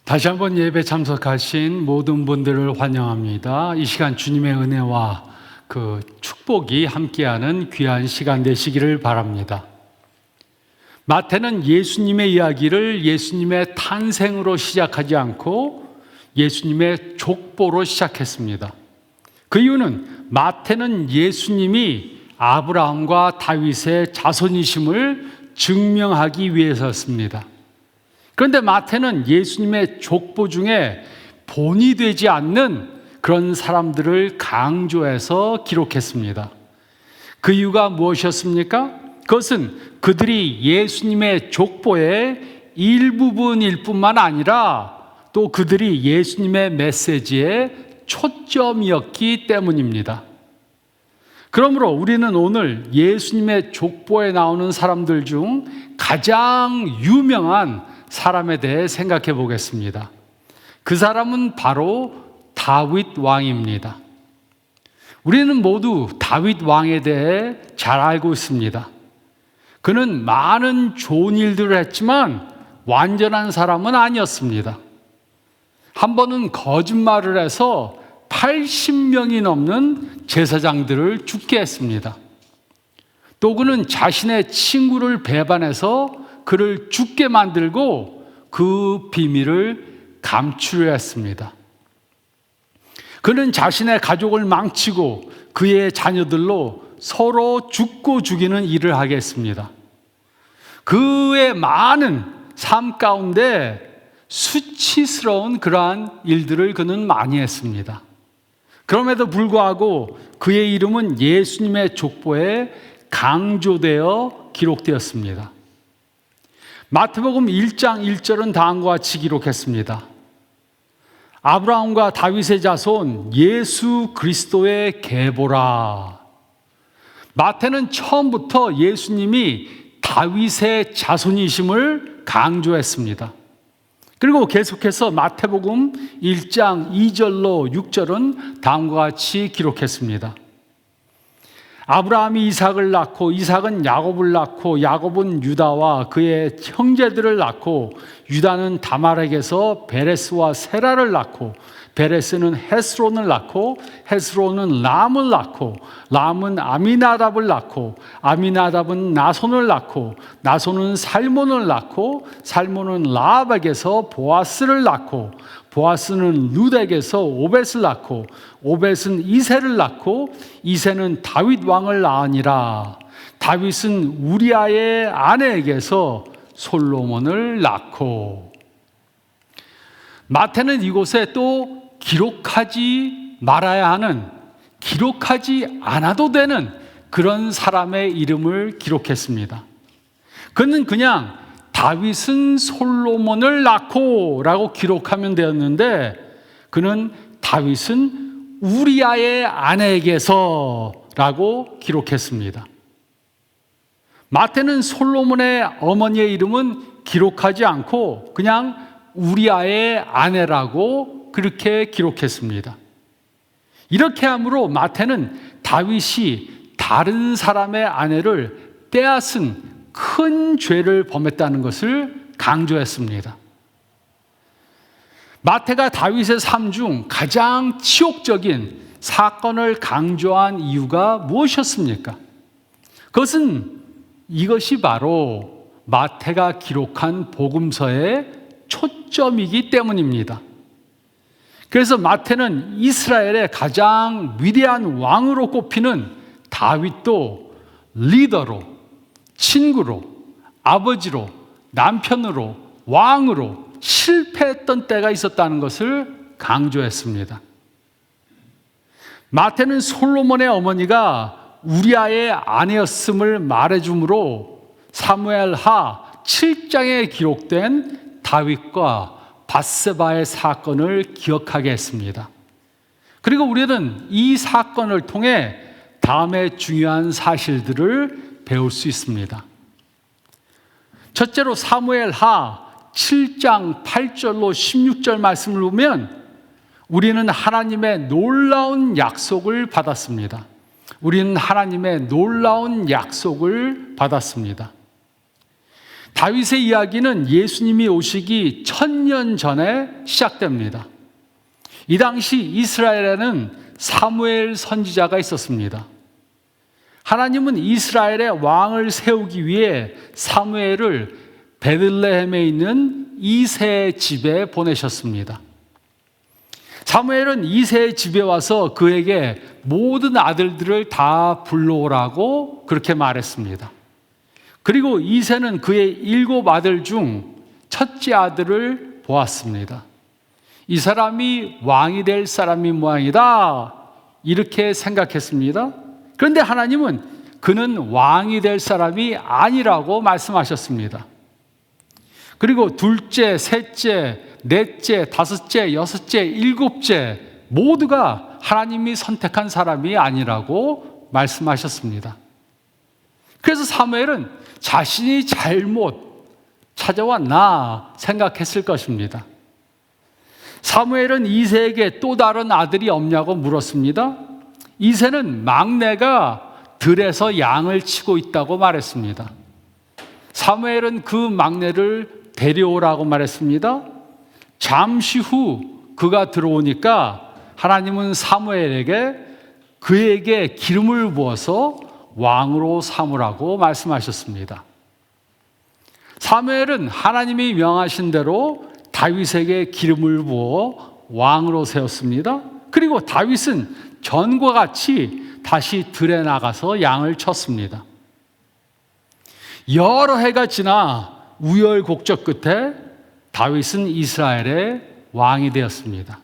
다시 한번 예배 참석하신 모든 분들을 환영합니다. 이 시간 주님의 은혜와 그 축복이 함께하는 귀한 시간 되시기를 바랍니다. 마태는 예수님의 이야기를 예수님의 탄생으로 시작하지 않고 예수님의 족보로 시작했습니다. 그 이유는 마태는 예수님이 아브라함과 다윗의 자손이심을 증명하기 위해서였습니다. 그런데 마태는 예수님의 족보 중에 본이 되지 않는 그런 사람들을 강조해서 기록했습니다. 그 이유가 무엇이었습니까? 그것은 그들이 예수님의 족보의 일부분일 뿐만 아니라 또 그들이 예수님의 메시지의 초점이었기 때문입니다. 그러므로 우리는 오늘 예수님의 족보에 나오는 사람들 중 가장 유명한 사람에 대해 생각해 보겠습니다. 그 사람은 바로 다윗 왕입니다. 우리는 모두 다윗 왕에 대해 잘 알고 있습니다. 그는 많은 좋은 일들을 했지만 완전한 사람은 아니었습니다. 한 번은 거짓말을 해서 80명이 넘는 제사장들을 죽게 했습니다. 또 그는 자신의 친구를 배반해서 그를 죽게 만들고 그 비밀을 감추려 했습니다. 그는 자신의 가족을 망치고 그의 자녀들로 서로 죽고 죽이는 일을 하게 했습니다. 그의 많은 삶 가운데 수치스러운 그러한 일들을 그는 많이 했습니다. 그럼에도 불구하고 그의 이름은 예수님의 족보에 강조되어 기록되었습니다. 마태복음 1장 1절은 다음과 같이 기록했습니다. 아브라함과 다윗의 자손 예수 그리스도의 계보라. 마태는 처음부터 예수님이 다윗의 자손이심을 강조했습니다. 그리고 계속해서 마태복음 1장 2절로 6절은 다음과 같이 기록했습니다. 아브라함이 이삭을 낳고 이삭은 야곱을 낳고 야곱은 유다와 그의 형제들을 낳고 유다는 다말에게서 베레스와 세라를 낳고 베레스는 헤스론을 낳고 헤스론은 람을 낳고 람은 아미나답을 낳고 아미나답은 나손을 낳고 나손은 살몬을 낳고 살몬은 라합에게서 보아스를 낳고 보아스는 룻에게서 오벳을 낳고 오벳은 이새를 낳고 이새는 다윗 왕을 낳으니라. 다윗은 우리아의 아내에게서 솔로몬을 낳고. 마태는 이곳에 또 기록하지 말아야 하는, 기록하지 않아도 되는 그런 사람의 이름을 기록했습니다. 그는 그냥 다윗은 솔로몬을 낳고 라고 기록하면 되었는데 그는 다윗은 우리아의 아내에게서 라고 기록했습니다. 마태는 솔로몬의 어머니의 이름은 기록하지 않고 그냥 우리아의 아내라고 그렇게 기록했습니다. 이렇게 함으로 마태는 다윗이 다른 사람의 아내를 빼앗은 큰 죄를 범했다는 것을 강조했습니다. 마태가 다윗의 삶 중 가장 치욕적인 사건을 강조한 이유가 무엇이었습니까? 그것은 이것이 바로 마태가 기록한 복음서의 초점이기 때문입니다. 그래서 마태는 이스라엘의 가장 위대한 왕으로 꼽히는 다윗도 리더로, 친구로, 아버지로, 남편으로, 왕으로 실패했던 때가 있었다는 것을 강조했습니다. 마태는 솔로몬의 어머니가 우리아의 아내였음을 말해주므로 사무엘하 7장에 기록된 다윗과 밧세바의 사건을 기억하게 했습니다. 그리고 우리는 이 사건을 통해 다음의 중요한 사실들을 배울 수 있습니다. 첫째로 사무엘하 7장 8절로 16절 말씀을 보면 우리는 하나님의 놀라운 약속을 받았습니다. 우리는 하나님의 놀라운 약속을 받았습니다. 다윗의 이야기는 예수님이 오시기 1000년 전에 시작됩니다. 이 당시 이스라엘에는 사무엘 선지자가 있었습니다. 하나님은 이스라엘의 왕을 세우기 위해 사무엘을 베들레헴에 있는 이새의 집에 보내셨습니다. 사무엘은 이새의 집에 와서 그에게 모든 아들들을 다 불러오라고 그렇게 말했습니다. 그리고 이새는 그의 7 아들 중 첫째 아들을 보았습니다. 이 사람이 왕이 될 사람이 모양이다, 이렇게 생각했습니다. 그런데 하나님은 그는 왕이 될 사람이 아니라고 말씀하셨습니다. 그리고 둘째, 셋째, 넷째, 다섯째, 여섯째, 일곱째 모두가 하나님이 선택한 사람이 아니라고 말씀하셨습니다. 그래서 사무엘은 자신이 잘못 찾아왔나 생각했을 것입니다. 사무엘은 이새에게 또 다른 아들이 없냐고 물었습니다. 이새는 막내가 들에서 양을 치고 있다고 말했습니다. 사무엘은 그 막내를 데려오라고 말했습니다. 잠시 후 그가 들어오니까 하나님은 사무엘에게 그에게 기름을 부어서 왕으로 삼으라고 말씀하셨습니다. 사무엘은 하나님이 명하신 대로 다윗에게 기름을 부어 왕으로 세웠습니다. 그리고 다윗은 전과 같이 다시 들에 나가서 양을 쳤습니다. 여러 해가 지나 우여곡절 끝에 다윗은 이스라엘의 왕이 되었습니다.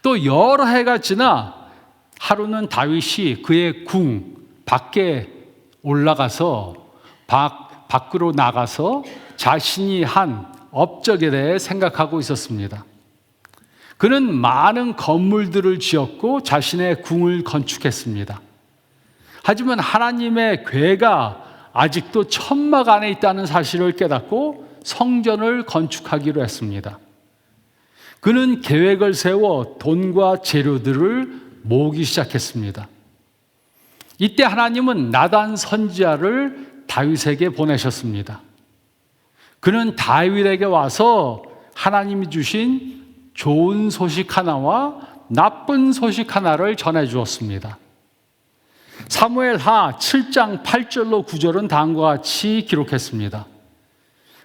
또 여러 해가 지나 하루는 다윗이 그의 궁 밖에 올라가서 밖으로 나가서 자신이 한 업적에 대해 생각하고 있었습니다. 그는 많은 건물들을 지었고 자신의 궁을 건축했습니다. 하지만 하나님의 궤가 아직도 천막 안에 있다는 사실을 깨닫고 성전을 건축하기로 했습니다. 그는 계획을 세워 돈과 재료들을 모으기 시작했습니다. 이때 하나님은 나단 선지자를 다윗에게 보내셨습니다. 그는 다윗에게 와서 하나님이 주신 좋은 소식 하나와 나쁜 소식 하나를 전해 주었습니다. 사무엘하 7장 8절로 9절은 다음과 같이 기록했습니다.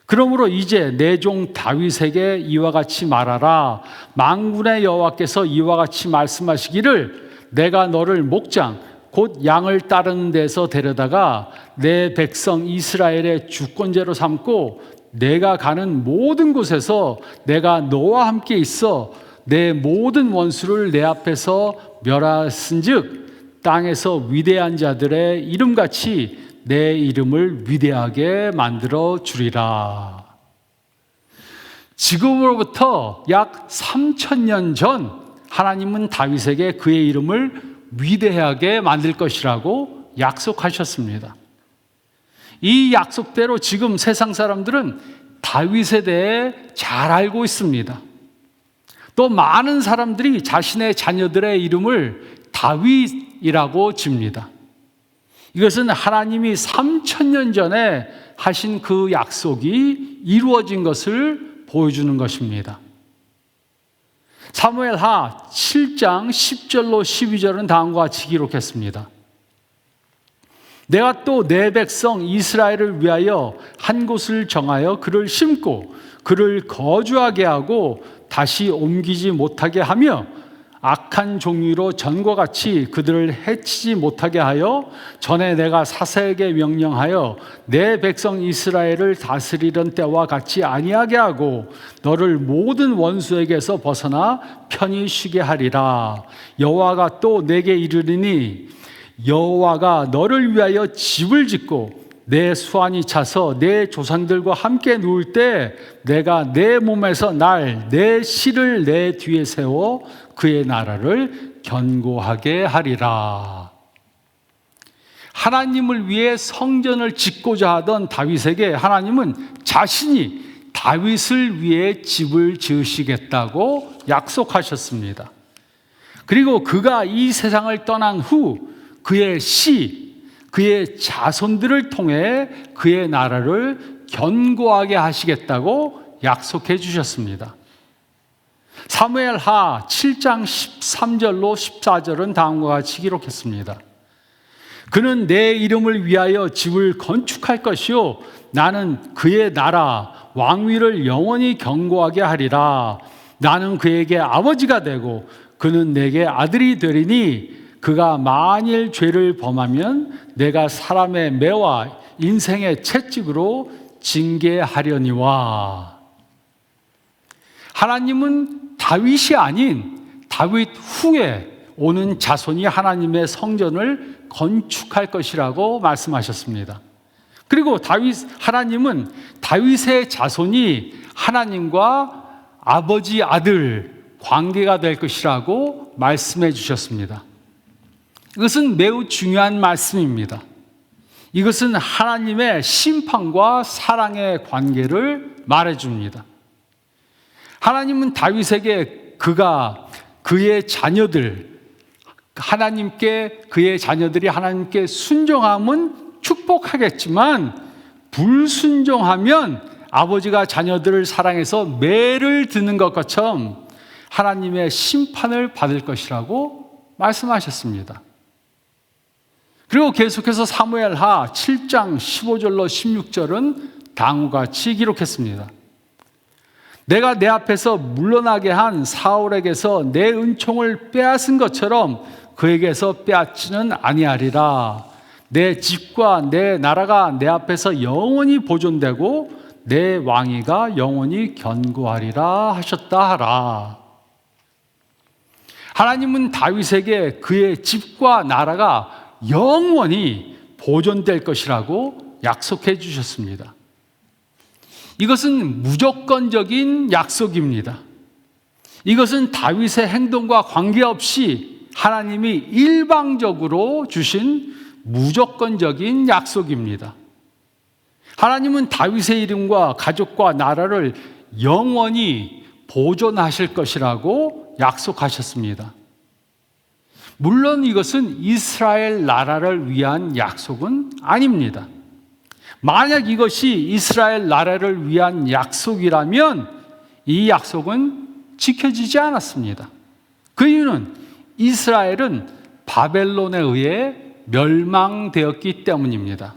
그러므로 이제 내 종 다윗에게 이와 같이 말하라. 만군의 여호와께서 이와 같이 말씀하시기를 내가 너를 목장 곧 양을 따르는 데서 데려다가 내 백성 이스라엘의 주권자로 삼고 내가 가는 모든 곳에서 내가 너와 함께 있어 내 모든 원수를 내 앞에서 멸하신즉 땅에서 위대한 자들의 이름같이 내 이름을 위대하게 만들어 주리라. 지금으로부터 약 3000년 전 하나님은 다윗에게 그의 이름을 위대하게 만들 것이라고 약속하셨습니다. 이 약속대로 지금 세상 사람들은 다윗에 대해 잘 알고 있습니다. 또 많은 사람들이 자신의 자녀들의 이름을 다윗이라고 집니다. 이것은 하나님이 3000년 전에 하신 그 약속이 이루어진 것을 보여주는 것입니다. 사무엘하 7장 10절로 12절은 다음과 같이 기록했습니다. 내가 또 내 백성 이스라엘을 위하여 한 곳을 정하여 그를 심고 그를 거주하게 하고 다시 옮기지 못하게 하며 악한 종류로 전과 같이 그들을 해치지 못하게 하여 전에 내가 사사에게 명령하여 내 백성 이스라엘을 다스리던 때와 같이 아니하게 하고 너를 모든 원수에게서 벗어나 편히 쉬게 하리라. 여호와가 또 내게 이르리니 여호와가 너를 위하여 집을 짓고 내 수완이 차서 내 조상들과 함께 누울 때 내가 내 몸에서 내 씨를 내 뒤에 세워 그의 나라를 견고하게 하리라. 하나님을 위해 성전을 짓고자 하던 다윗에게 하나님은 자신이 다윗을 위해 집을 지으시겠다고 약속하셨습니다. 그리고 그가 이 세상을 떠난 후 그의 자손들을 통해 그의 나라를 견고하게 하시겠다고 약속해 주셨습니다. 사무엘하 7장 13절로 14절은 다음과 같이 기록했습니다. 그는 내 이름을 위하여 집을 건축할 것이요 나는 그의 나라 왕위를 영원히 견고하게 하리라. 나는 그에게 아버지가 되고 그는 내게 아들이 되리니 그가 만일 죄를 범하면 내가 사람의 매와 인생의 채찍으로 징계하려니와. 하나님은 다윗이 아닌 다윗 후에 오는 자손이 하나님의 성전을 건축할 것이라고 말씀하셨습니다. 그리고 하나님은 다윗의 자손이 하나님과 아버지 아들 관계가 될 것이라고 말씀해 주셨습니다. 이것은 매우 중요한 말씀입니다. 이것은 하나님의 심판과 사랑의 관계를 말해줍니다. 하나님은 다윗에게 그의 자녀들이 하나님께 순종함은 축복하겠지만 불순종하면 아버지가 자녀들을 사랑해서 매를 드는 것처럼 하나님의 심판을 받을 것이라고 말씀하셨습니다. 그리고 계속해서 사무엘하 7장 15절로 16절은 다음과 같이 기록했습니다. 내가 내 앞에서 물러나게 한 사울에게서 내 은총을 빼앗은 것처럼 그에게서 빼앗지는 아니하리라. 내 집과 내 나라가 내 앞에서 영원히 보존되고 내 왕위가 영원히 견고하리라 하셨다 하라. 하나님은 다윗에게 그의 집과 나라가 영원히 보존될 것이라고 약속해 주셨습니다. 이것은 무조건적인 약속입니다. 이것은 다윗의 행동과 관계없이 하나님이 일방적으로 주신 무조건적인 약속입니다. 하나님은 다윗의 이름과 가족과 나라를 영원히 보존하실 것이라고 약속하셨습니다. 물론 이것은 이스라엘 나라를 위한 약속은 아닙니다. 만약 이것이 이스라엘 나라를 위한 약속이라면 이 약속은 지켜지지 않았습니다. 그 이유는 이스라엘은 바벨론에 의해 멸망되었기 때문입니다.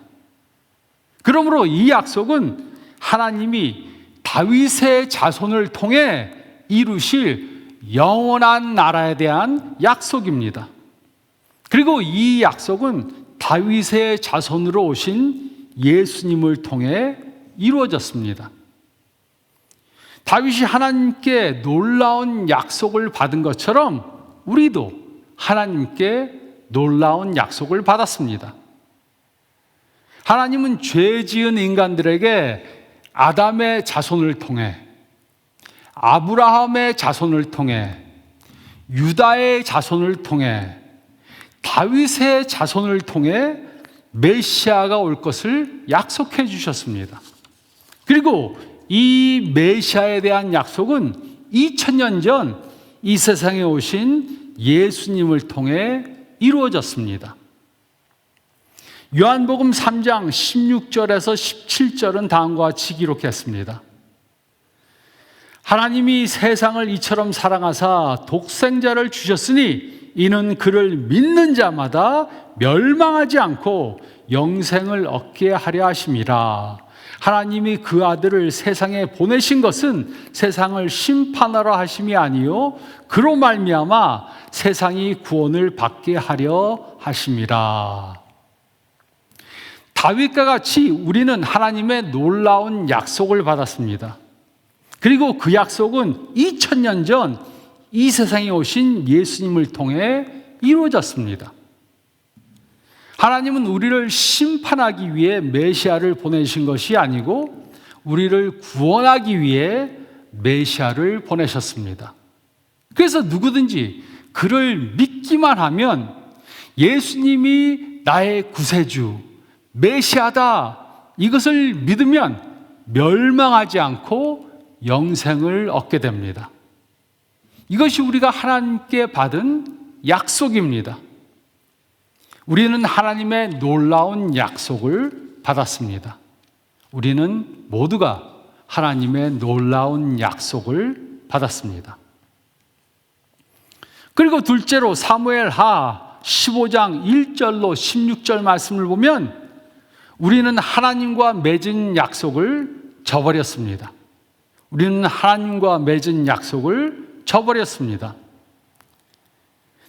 그러므로 이 약속은 하나님이 다윗의 자손을 통해 이루실 영원한 나라에 대한 약속입니다. 그리고 이 약속은 다윗의 자손으로 오신 예수님을 통해 이루어졌습니다. 다윗이 하나님께 놀라운 약속을 받은 것처럼 우리도 하나님께 놀라운 약속을 받았습니다. 하나님은 죄 지은 인간들에게 아담의 자손을 통해, 아브라함의 자손을 통해, 유다의 자손을 통해, 다윗의 자손을 통해 메시아가 올 것을 약속해 주셨습니다. 그리고 이 메시아에 대한 약속은 2000년 전 이 세상에 오신 예수님을 통해 이루어졌습니다. 요한복음 3장 16절에서 17절은 다음과 같이 기록했습니다. 하나님이 세상을 이처럼 사랑하사 독생자를 주셨으니 이는 그를 믿는 자마다 멸망하지 않고 영생을 얻게 하려 하심이라. 하나님이 그 아들을 세상에 보내신 것은 세상을 심판하러 하심이 아니요 그로 말미암아 세상이 구원을 받게 하려 하심이라. 다윗과 같이 우리는 하나님의 놀라운 약속을 받았습니다. 그리고 그 약속은 2000년 전 이 세상에 오신 예수님을 통해 이루어졌습니다. 하나님은 우리를 심판하기 위해 메시아를 보내신 것이 아니고 우리를 구원하기 위해 메시아를 보내셨습니다. 그래서 누구든지 그를 믿기만 하면 예수님이 나의 구세주, 메시아다, 이것을 믿으면 멸망하지 않고 영생을 얻게 됩니다. 이것이 우리가 하나님께 받은 약속입니다. 우리는 하나님의 놀라운 약속을 받았습니다. 우리는 모두가 하나님의 놀라운 약속을 받았습니다. 그리고 둘째로 사무엘하 15장 1절로 16절 말씀을 보면 우리는 하나님과 맺은 약속을 저버렸습니다. 우리는 하나님과 맺은 약속을 저버렸습니다.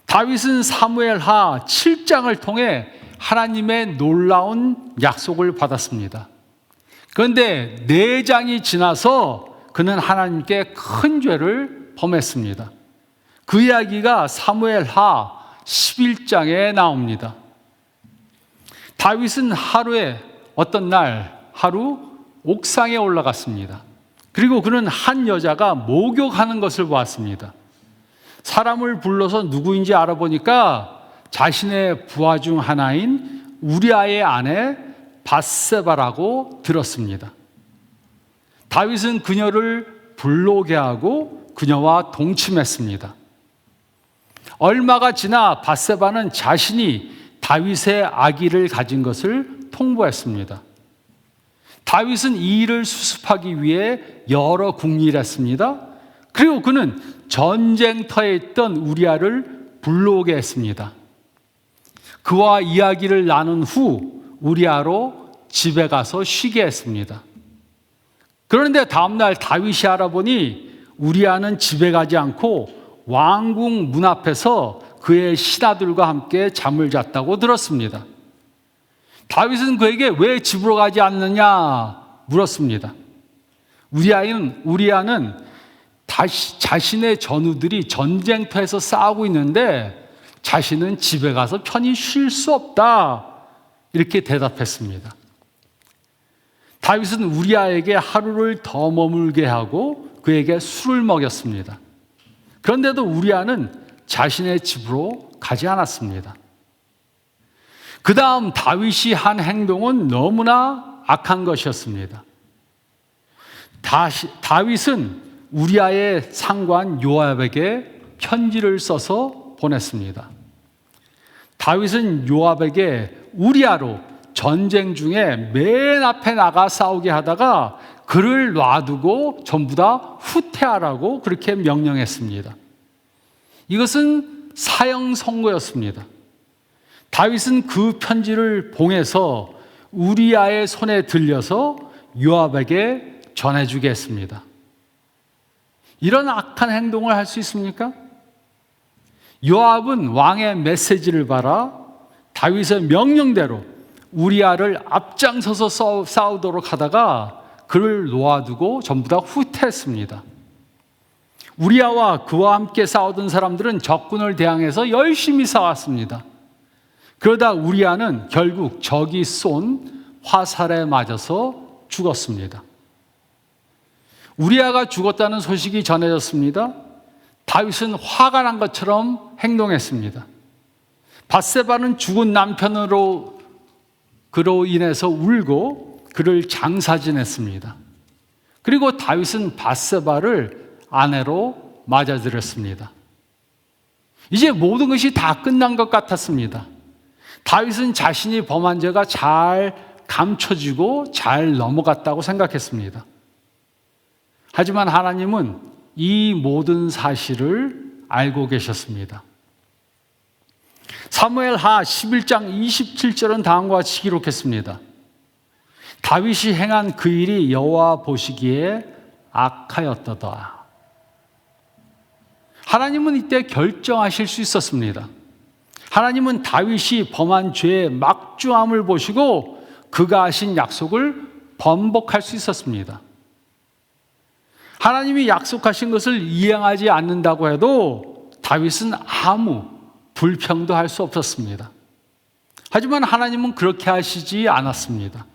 다윗은 사무엘하 7장을 통해 하나님의 놀라운 약속을 받았습니다. 그런데 4장이 지나서 그는 하나님께 큰 죄를 범했습니다. 그 이야기가 사무엘하 11장에 나옵니다. 다윗은 하루 옥상에 올라갔습니다. 그리고 그는 한 여자가 목욕하는 것을 보았습니다. 사람을 불러서 누구인지 알아보니까 자신의 부하 중 하나인 우리아의 아내 밧세바라고 들었습니다. 다윗은 그녀를 불러오게 하고 그녀와 동침했습니다. 얼마가 지나 밧세바는 자신이 다윗의 아기를 가진 것을 통보했습니다. 다윗은 이 일을 수습하기 위해 여러 궁리를 했습니다. 그리고 그는 전쟁터에 있던 우리아를 불러오게 했습니다. 그와 이야기를 나눈 후 우리아로 집에 가서 쉬게 했습니다. 그런데 다음날 다윗이 알아보니 우리아는 집에 가지 않고 왕궁 문 앞에서 그의 신하들과 함께 잠을 잤다고 들었습니다. 다윗은 그에게 왜 집으로 가지 않느냐 물었습니다. 우리아는 자신의 전우들이 전쟁터에서 싸우고 있는데 자신은 집에 가서 편히 쉴 수 없다 이렇게 대답했습니다. 다윗은 우리아에게 하루를 더 머물게 하고 그에게 술을 먹였습니다. 그런데도 우리아는 자신의 집으로 가지 않았습니다. 그 다음 다윗이 한 행동은 너무나 악한 것이었습니다. 다윗은 우리아의 상관 요압에게 편지를 써서 보냈습니다. 다윗은 요압에게 우리아로 전쟁 중에 맨 앞에 나가 싸우게 하다가 그를 놔두고 전부 다 후퇴하라고 그렇게 명령했습니다. 이것은 사형 선고였습니다. 다윗은 그 편지를 봉해서 우리아의 손에 들려서 요압에게 전해주게 했습니다. 이런 악한 행동을 할 수 있습니까? 요압은 왕의 메시지를 받아 다윗의 명령대로 우리아를 앞장서서 싸우도록 하다가 그를 놓아두고 전부 다 후퇴했습니다. 우리아와 그와 함께 싸우던 사람들은 적군을 대항해서 열심히 싸웠습니다. 그러다 우리아는 결국 적이 쏜 화살에 맞아서 죽었습니다. 우리아가 죽었다는 소식이 전해졌습니다. 다윗은 화가 난 것처럼 행동했습니다. 밧세바는 죽은 남편으로 그로 인해서 울고 그를 장사지냈습니다. 그리고 다윗은 밧세바를 아내로 맞아들였습니다. 이제 모든 것이 다 끝난 것 같았습니다. 다윗은 자신이 범한 죄가 잘 감춰지고 잘 넘어갔다고 생각했습니다. 하지만 하나님은 이 모든 사실을 알고 계셨습니다. 사무엘하 11장 27절은 다음과 같이 기록했습니다. 다윗이 행한 그 일이 여호와 보시기에 악하였도다. 하나님은 이때 결정하실 수 있었습니다. 하나님은 다윗이 범한 죄의 막중함을 보시고 그가 하신 약속을 번복할 수 있었습니다. 하나님이 약속하신 것을 이행하지 않는다고 해도 다윗은 아무 불평도 할 수 없었습니다. 하지만 하나님은 그렇게 하시지 않았습니다.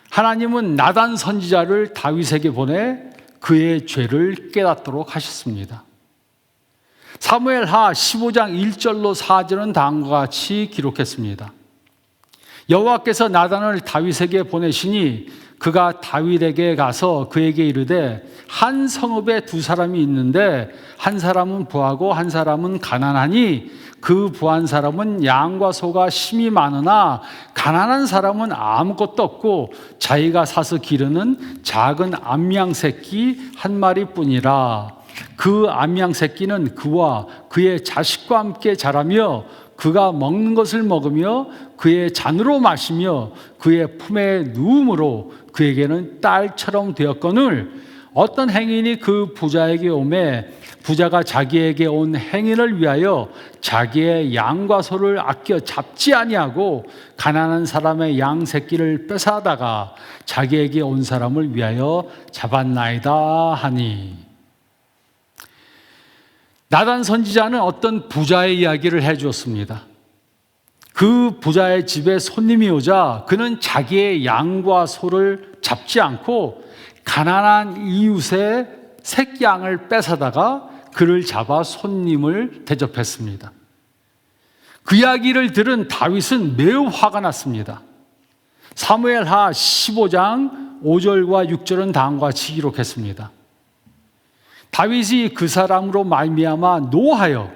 하나님은 나단 선지자를 다윗에게 보내 그의 죄를 깨닫도록 하셨습니다. 사무엘하 15장 1절로 4절은 다음과 같이 기록했습니다. 여호와께서 나단을 다윗에게 보내시니 그가 다윗에게 가서 그에게 이르되 한 성읍에 두 사람이 있는데 한 사람은 부하고 한 사람은 가난하니 그 부한 사람은 양과 소가 심이 많으나 가난한 사람은 아무것도 없고 자기가 사서 기르는 작은 암양 새끼 한 마리뿐이라. 그 암양 새끼는 그와 그의 자식과 함께 자라며 그가 먹는 것을 먹으며 그의 잔으로 마시며 그의 품에 누움으로 그에게는 딸처럼 되었거늘 어떤 행인이 그 부자에게 오매 부자가 자기에게 온 행인을 위하여 자기의 양과 소를 아껴 잡지 아니하고 가난한 사람의 양 새끼를 뺏어다가 자기에게 온 사람을 위하여 잡았나이다 하니. 나단 선지자는 어떤 부자의 이야기를 해주었습니다. 그 부자의 집에 손님이 오자 그는 자기의 양과 소를 잡지 않고 가난한 이웃의 새끼 양을 뺏어다가 그를 잡아 손님을 대접했습니다. 그 이야기를 들은 다윗은 매우 화가 났습니다. 사무엘하 15장 5절과 6절은 다음과 같이 기록했습니다. 다윗이 그 사람으로 말미암아 노하여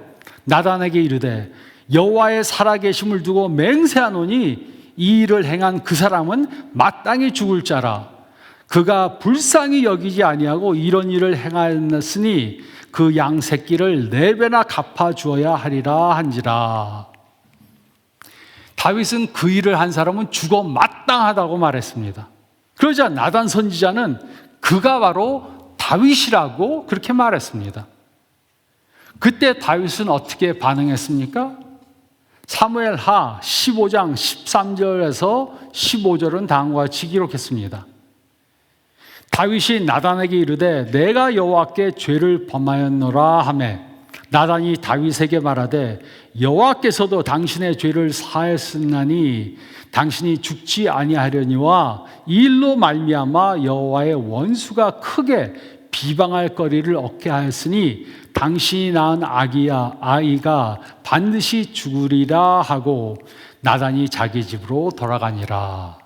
나단에게 이르되 여호와의 살아계심을 두고 맹세하노니 이 일을 행한 그 사람은 마땅히 죽을 자라. 그가 불쌍히 여기지 아니하고 이런 일을 행하였으니 그 양 새끼를 4배나 갚아 주어야 하리라 한지라. 다윗은 그 일을 한 사람은 죽어 마땅하다고 말했습니다. 그러자 나단 선지자는 그가 바로 다윗이라고 그렇게 말했습니다. 그때 다윗은 어떻게 반응했습니까? 사무엘하 15장 13절에서 15절은 다음과 같이 기록했습니다. 다윗이 나단에게 이르되 내가 여호와께 죄를 범하였노라 하매 나단이 다윗에게 말하되 여호와께서도 당신의 죄를 사하였으나니 당신이 죽지 아니하려니와 이 일로 말미암아 여호와의 원수가 크게 비방할 거리를 얻게 하였으니 당신이 낳은 아이가 반드시 죽으리라 하고 나단이 자기 집으로 돌아가니라.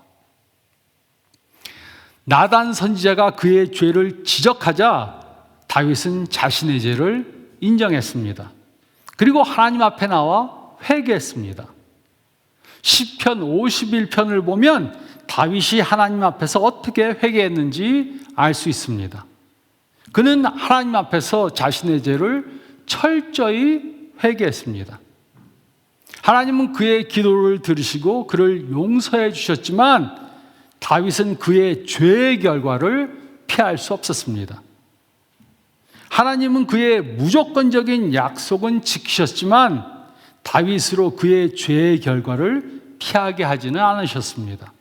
나단 선지자가 그의 죄를 지적하자 다윗은 자신의 죄를 인정했습니다. 그리고 하나님 앞에 나와 회개했습니다. 시편 51편을 보면 다윗이 하나님 앞에서 어떻게 회개했는지 알 수 있습니다. 그는 하나님 앞에서 자신의 죄를 철저히 회개했습니다. 하나님은 그의 기도를 들으시고 그를 용서해 주셨지만 다윗은 그의 죄의 결과를 피할 수 없었습니다. 하나님은 그의 무조건적인 약속은 지키셨지만 다윗으로 그의 죄의 결과를 피하게 하지는 않으셨습니다.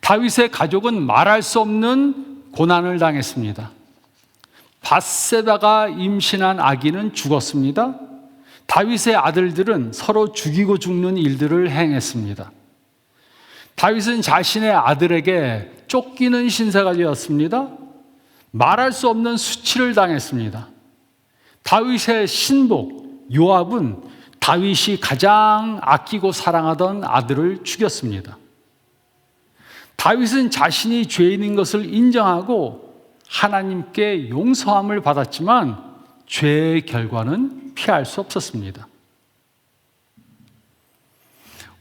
다윗의 가족은 말할 수 없는 고난을 당했습니다. 밧세바가 임신한 아기는 죽었습니다. 다윗의 아들들은 서로 죽이고 죽는 일들을 행했습니다. 다윗은 자신의 아들에게 쫓기는 신세가 되었습니다. 말할 수 없는 수치를 당했습니다. 다윗의 신복 요압은 다윗이 가장 아끼고 사랑하던 아들을 죽였습니다. 다윗은 자신이 죄인인 것을 인정하고 하나님께 용서함을 받았지만 죄의 결과는 피할 수 없었습니다.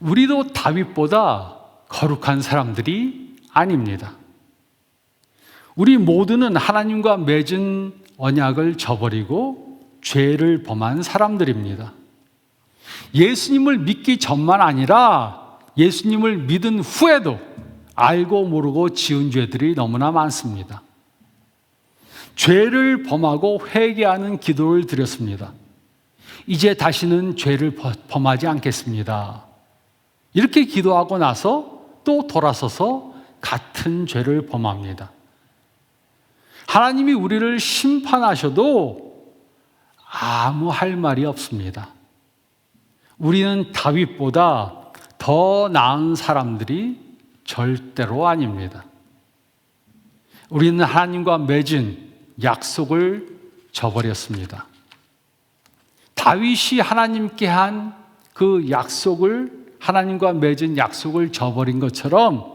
우리도 다윗보다 거룩한 사람들이 아닙니다. 우리 모두는 하나님과 맺은 언약을 저버리고 죄를 범한 사람들입니다. 예수님을 믿기 전만 아니라 예수님을 믿은 후에도 알고 모르고 지은 죄들이 너무나 많습니다. 죄를 범하고 회개하는 기도를 드렸습니다. 이제 다시는 죄를 범하지 않겠습니다. 이렇게 기도하고 나서 또 돌아서서 같은 죄를 범합니다. 하나님이 우리를 심판하셔도 아무 할 말이 없습니다. 우리는 다윗보다 더 나은 사람들이 절대로 아닙니다. 우리는 하나님과 맺은 약속을 저버렸습니다. 다윗이 하나님께 한 그 약속을, 하나님과 맺은 약속을 저버린 것처럼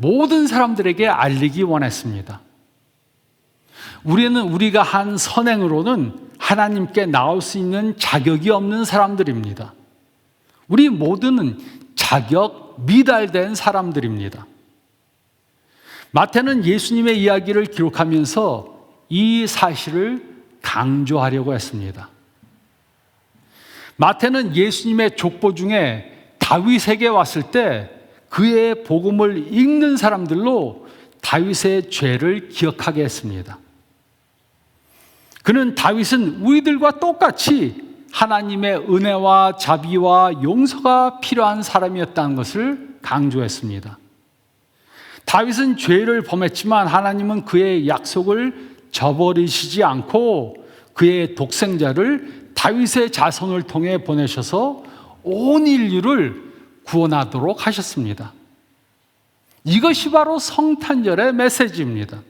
모든 사람들에게 알리기 원했습니다. 우리가 한 선행으로는 하나님께 나올 수 있는 자격이 없는 사람들입니다. 우리 모두는 자격 미달된 사람들입니다. 마태는 예수님의 이야기를 기록하면서 이 사실을 강조하려고 했습니다. 마태는 예수님의 족보 중에 다윗에게 왔을 때 그의 복음을 읽는 사람들로 다윗의 죄를 기억하게 했습니다. 그는 다윗은 우리들과 똑같이 하나님의 은혜와 자비와 용서가 필요한 사람이었다는 것을 강조했습니다. 다윗은 죄를 범했지만 하나님은 그의 약속을 저버리시지 않고 그의 독생자를 다윗의 자손을 통해 보내셔서 온 인류를 구원하도록 하셨습니다. 이것이 바로 성탄절의 메시지입니다.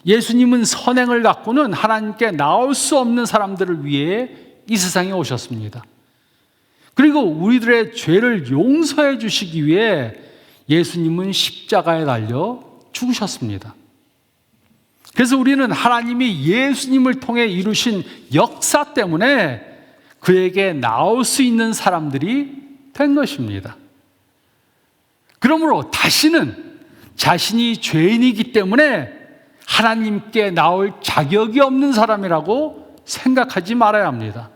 예수님은 선행을 갖고는 하나님께 나올 수 없는 사람들을 위해 이 세상에 오셨습니다. 그리고 우리들의 죄를 용서해 주시기 위해 예수님은 십자가에 달려 죽으셨습니다. 그래서 우리는 하나님이 예수님을 통해 이루신 역사 때문에 그에게 나올 수 있는 사람들이 된 것입니다. 그러므로 다시는 자신이 죄인이기 때문에 하나님께 나올 자격이 없는 사람이라고 생각하지 말아야 합니다.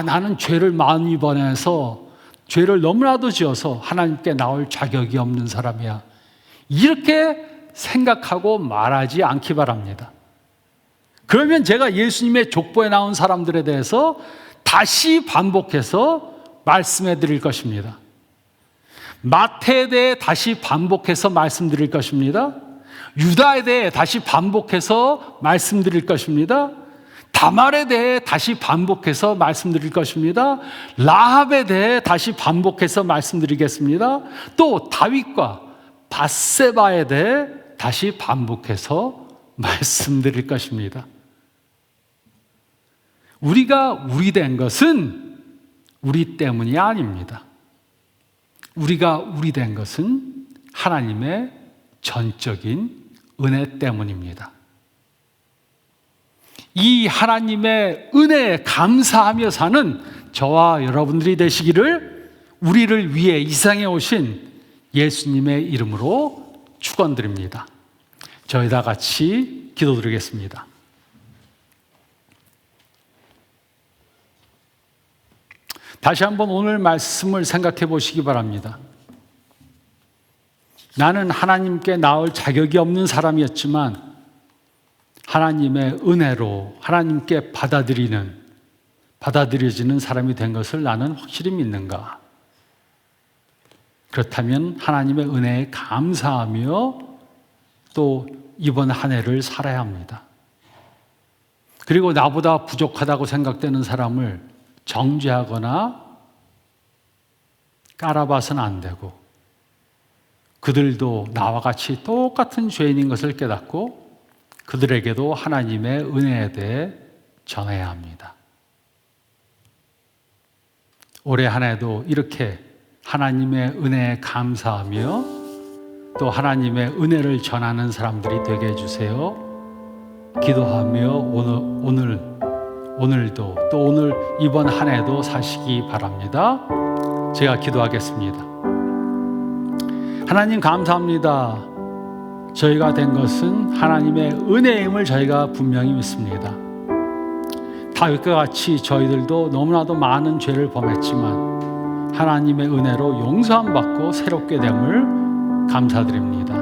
나는 죄를 많이 범해서 죄를 너무나도 지어서 하나님께 나올 자격이 없는 사람이야. 이렇게 생각하고 말하지 않기 바랍니다. 그러면 제가 예수님의 족보에 나온 사람들에 대해서 다시 반복해서 말씀해 드릴 것입니다. 마태에 대해 다시 반복해서 말씀드릴 것입니다. 유다에 대해 다시 반복해서 말씀드릴 것입니다. 다말에 대해 다시 반복해서 말씀드릴 것입니다. 라합에 대해 다시 반복해서 말씀드리겠습니다. 또 다윗과 밧세바에 대해 다시 반복해서 말씀드릴 것입니다. 우리가 우리 된 것은 우리 때문이 아닙니다. 우리가 우리 된 것은 하나님의 전적인 은혜 때문입니다. 이 하나님의 은혜에 감사하며 사는 저와 여러분들이 되시기를 우리를 위해 이 세상에 오신 예수님의 이름으로 축원드립니다. 저희 다 같이 기도드리겠습니다. 다시 한번 오늘 말씀을 생각해 보시기 바랍니다. 나는 하나님께 나올 자격이 없는 사람이었지만 하나님의 은혜로 하나님께 받아들여지는 사람이 된 것을 나는 확실히 믿는가? 그렇다면 하나님의 은혜에 감사하며 또 이번 한 해를 살아야 합니다. 그리고 나보다 부족하다고 생각되는 사람을 정죄하거나 깔아봐서는 안 되고 그들도 나와 같이 똑같은 죄인인 것을 깨닫고 그들에게도 하나님의 은혜에 대해 전해야 합니다. 올해 한 해도 이렇게 하나님의 은혜에 감사하며 또 하나님의 은혜를 전하는 사람들이 되게 해주세요. 기도하며 오늘도 또 오늘 이번 한 해도 사시기 바랍니다. 제가 기도하겠습니다. 하나님 감사합니다. 저희가 된 것은 하나님의 은혜임을 저희가 분명히 믿습니다. 다윗과 같이 저희들도 너무나도 많은 죄를 범했지만 하나님의 은혜로 용서함 받고 새롭게 됨을 감사드립니다.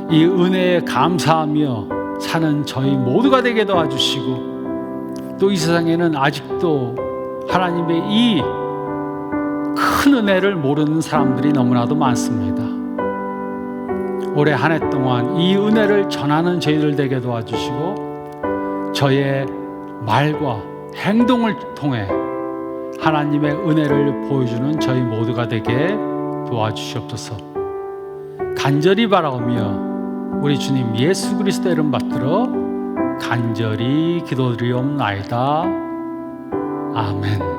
이 은혜에 감사하며 사는 저희 모두가 되게 도와주시고 또 이 세상에는 아직도 하나님의 이 큰 은혜를 모르는 사람들이 너무나도 많습니다. 올해 한 해 동안 이 은혜를 전하는 저희들 되게 도와주시고 저의 말과 행동을 통해 하나님의 은혜를 보여주는 저희 모두가 되게 도와주시옵소서. 간절히 바라오며 우리 주님 예수 그리스도 이름 받들어 간절히 기도드리옵나이다. 아멘.